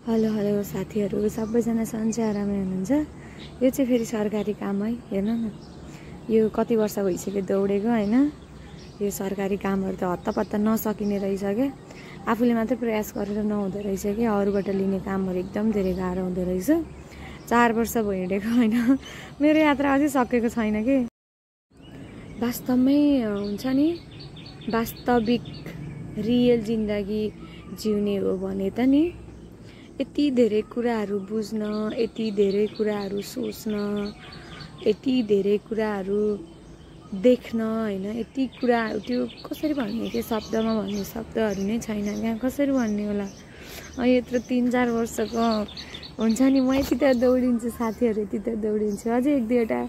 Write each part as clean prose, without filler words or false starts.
Hello hello साथीहरु सबैजना सन्चै आरामै हुनुहुन्छ। यो चाहिँ फेरि सरकारी काम है। हेर्नु न, यो कति वर्ष भइसक्यो दौडेको हैन। यो सरकारी कामहरु त हत्तपत्त नसकिने रहेछ के। आफूले मात्र प्रयास गरेर नहुँदो रहेछ के। अरूबाट लिने कामहरु एकदम धेरै गाह्रो हुँदो रहेछ। 4 वर्ष भयो हिँडेको हैन। मेरो यात्रा अझै सकेको छैन के। वास्तवमै हुन्छ नि, वास्तविक रियल जिन्दगी जिउने हो भने त नि यति धेरै कुराहरू बुझ्न, यति धेरै कुराहरू सोच्न, यति धेरै कुराहरू देख्न हैन। यति कुरा त्यो कसरी भन्ने के, शब्दमा भन्ने शब्दहरू नै छैन क्या। कसरी भन्ने होला। यत्रो 3-4 वर्षको हुन्छ नि, म यति त दौडिन्छु साथीहरू, यति त दौडिन्छु। अझै 1-2वटा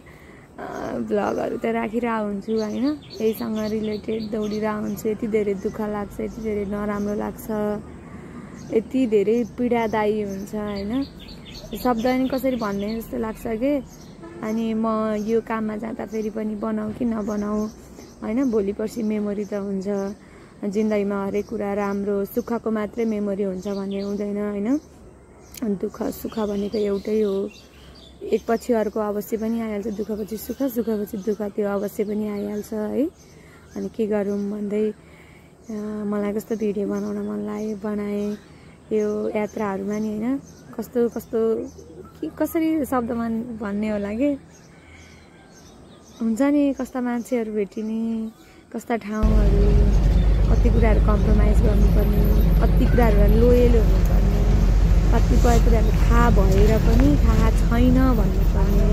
भ्लगहरू त राखिरहेको हुन्छु हैन। यहीसँग रिलेटेड दौडिरहेको हुन्छु। यति धेरै दुःख लाग्छ, यति धेरै नराम्रो लाग्छ, यति धेरै पीडादायी हुन्छ हैन। शब्द नि कसरी भन्ने जस्तो लाग्छ के। अनि म यो काममा जाँदा फेरि पनि बनाऊ कि नबनाऊ हैन। भोलि पर्सि मेमोरी त हुन्छ। जिन्दगीमा हरेक कुरा राम्रो सुखको मात्रै मेमोरी हुन्छ भन्ने हुँदैन हैन। दुःख सुख भनेको एउटै हो। एकपछि अर्को अवश्य पनि आइहाल्छ। दुःखपछि सुख, सुखपछि दुःख, त्यो अवश्य पनि आइहाल्छ है। अनि के गरौँ भन्दै मलाई कस्तो भिडियो बनाउन मन लाग्यो, बनाएँ। यो यात्राहरूमा नि हैन, कस्तो कस्तो कसरी शब्दमा भन्ने होला के। हुन्छ नि, कस्ता मान्छेहरू भेटिने, कस्ता ठाउँहरू, कति कुराहरू कम्प्रोमाइज गर्नुपर्ने, कति कुराहरू लोयल हुनुपर्ने, कतिपय कुराहरू थाहा भएर पनि थाहा छैन भन्नुपर्ने,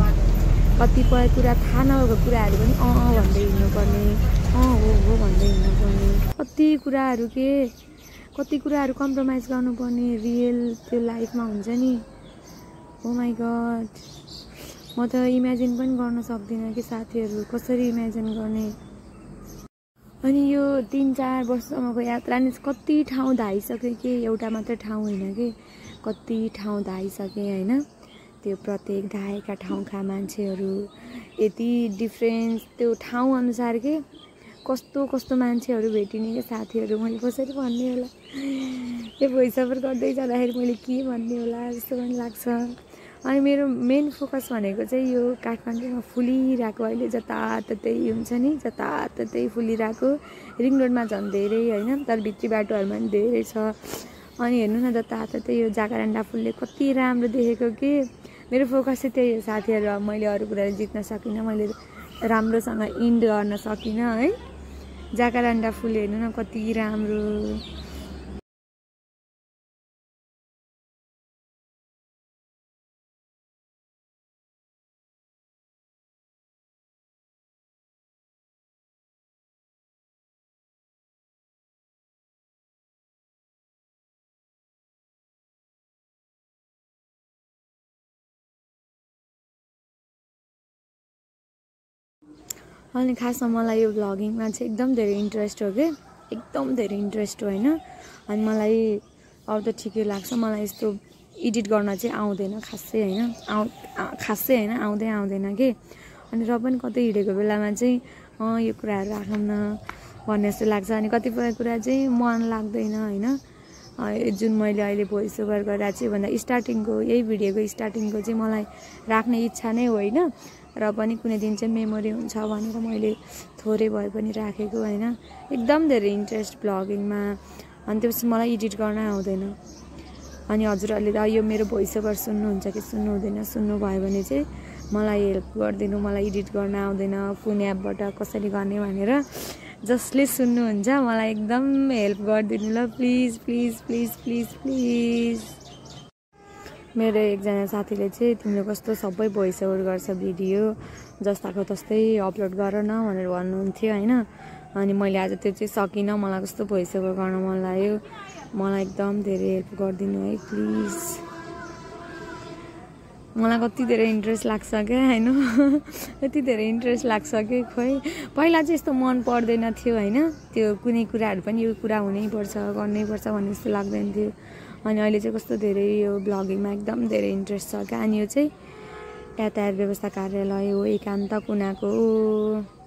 कतिपय कुरा थाहा नभएको कुराहरू पनि भन्दै हिँड्नुपर्ने, हो भन्दै हिँड्नुपर्ने, कति कुराहरू के, कति कुराहरू कम्प्रोमाइज गर्नुपर्ने रियल त्यो लाइफमा हुन्छ नि। ओ माई गॉड, म त इमेजिन पनि गर्न सक्दिनँ कि साथीहरू, कसरी इमेजिन गर्ने। अनि यो 3-4 वर्षसम्मको यात्रा नि कति ठाउँ धाइसकेँ कि, एउटा मात्र ठाउँ होइन कि, कति ठाउँ धाइसकेँ हैन। त्यो प्रत्येक धाएका ठाउँका मान्छेहरू यति डिफ्रेन्स, त्यो ठाउँ अनुसार के कस्तो कस्तो मान्छेहरू भेटिने के साथीहरू। मैले कसरी भन्ने होला। यो भोइस ओभर गर्दै जाँदाखेरि मैले के भन्ने होला जस्तो पनि लाग्छ। अनि मेरो मेन फोकस भनेको चाहिँ यो काठमाडौँमा फुलिरहेको, अहिले जताततै हुन्छ नि, जताततै फुलिरहेको रिङ रोडमा झन् धेरै हैन, तर भित्री बाटोहरूमा पनि धेरै छ। अनि हेर्नु न, जताततै यो जाकारान्डा फुलले कति राम्रो देखेको के। मेरो फोकस चाहिँ त्यही हो साथीहरू। अब मैले अरू कुराले जित्न सकिनँ, मैले राम्रोसँग इन्ड गर्न सकिनँ है। जाकारान्डा फुल हेर्नु न कति राम्रो। अनि खासमा मलाई यो भ्लगिङमा चाहिँ एकदम धेरै इन्ट्रेस्ट हो के, एकदम धेरै इन्ट्रेस्ट हो हैन। अनि मलाई अरू त ठिकै लाग्छ। मलाई यस्तो एडिट गर्न चाहिँ आउँदैन खासै हैन, खासै हैन, आउँदैन के। अनि र पनि कतै हिँडेको बेलामा चाहिँ यो कुराहरू राखौँ न भन्ने जस्तो लाग्छ। अनि कतिपय कुरा चाहिँ मन लाग्दैन हैन। जुन मैले अहिले भोइस ओभर गरिरहेको छु भन्दा स्टार्टिङको, यही भिडियोको स्टार्टिङको चाहिँ मलाई राख्ने इच्छा नै होइन। र पनि कुनै दिन चाहिँ मेमोरी हुन्छ भनेर मैले थोरै भए पनि राखेको हैन। एकदम धेरै इन्ट्रेस्ट भ्लगिङमा। अनि त्यसपछि मलाई एडिट गर्न आउँदैन। अनि हजुरहरूले त यो मेरो भोइस ओभर सुन्नुहुन्छ कि सुन्नु हुँदैन, सुन्नुभयो भने चाहिँ मलाई हेल्प गरिदिनु। मलाई एडिट गर्न आउँदैन, कुन एपबाट कसरी गर्ने भनेर जसले सुन्नुहुन्छ मलाई एकदम हेल्प गरिदिनु ल, please please please please please. मेरो एकजना साथीले चाहिँ तिमीले कस्तो सबै भोइस ओभर गर्छ भिडियो, जस्ताको तस्तै अपलोड गर न भनेर भन्नुहुन्थ्यो हैन। अनि मैले आज त्यो चाहिँ सकिनँ। मलाई कस्तो भोइस ओभर गर्न मन लाग्यो। मलाई एकदम धेरै हेल्प गरिदिनु है प्लिज। मलाई कति धेरै इन्ट्रेस्ट लाग्छ क्या हैन। यति धेरै इन्ट्रेस्ट लाग्छ कि खोइ पहिला चाहिँ यस्तो मन पर्दैन थियो हैन। त्यो कुनै कुराहरू पनि यो कुरा हुनैपर्छ, गर्नैपर्छ भन्ने जस्तो लाग्दैन थियो। अनि अहिले चाहिँ कस्तो धेरै यो भ्लगिङमा एकदम धेरै इन्ट्रेस्ट छ क्या। अनि यो चाहिँ यातायात व्यवस्था कार्यालय हो, एकान्त कुनाको हो।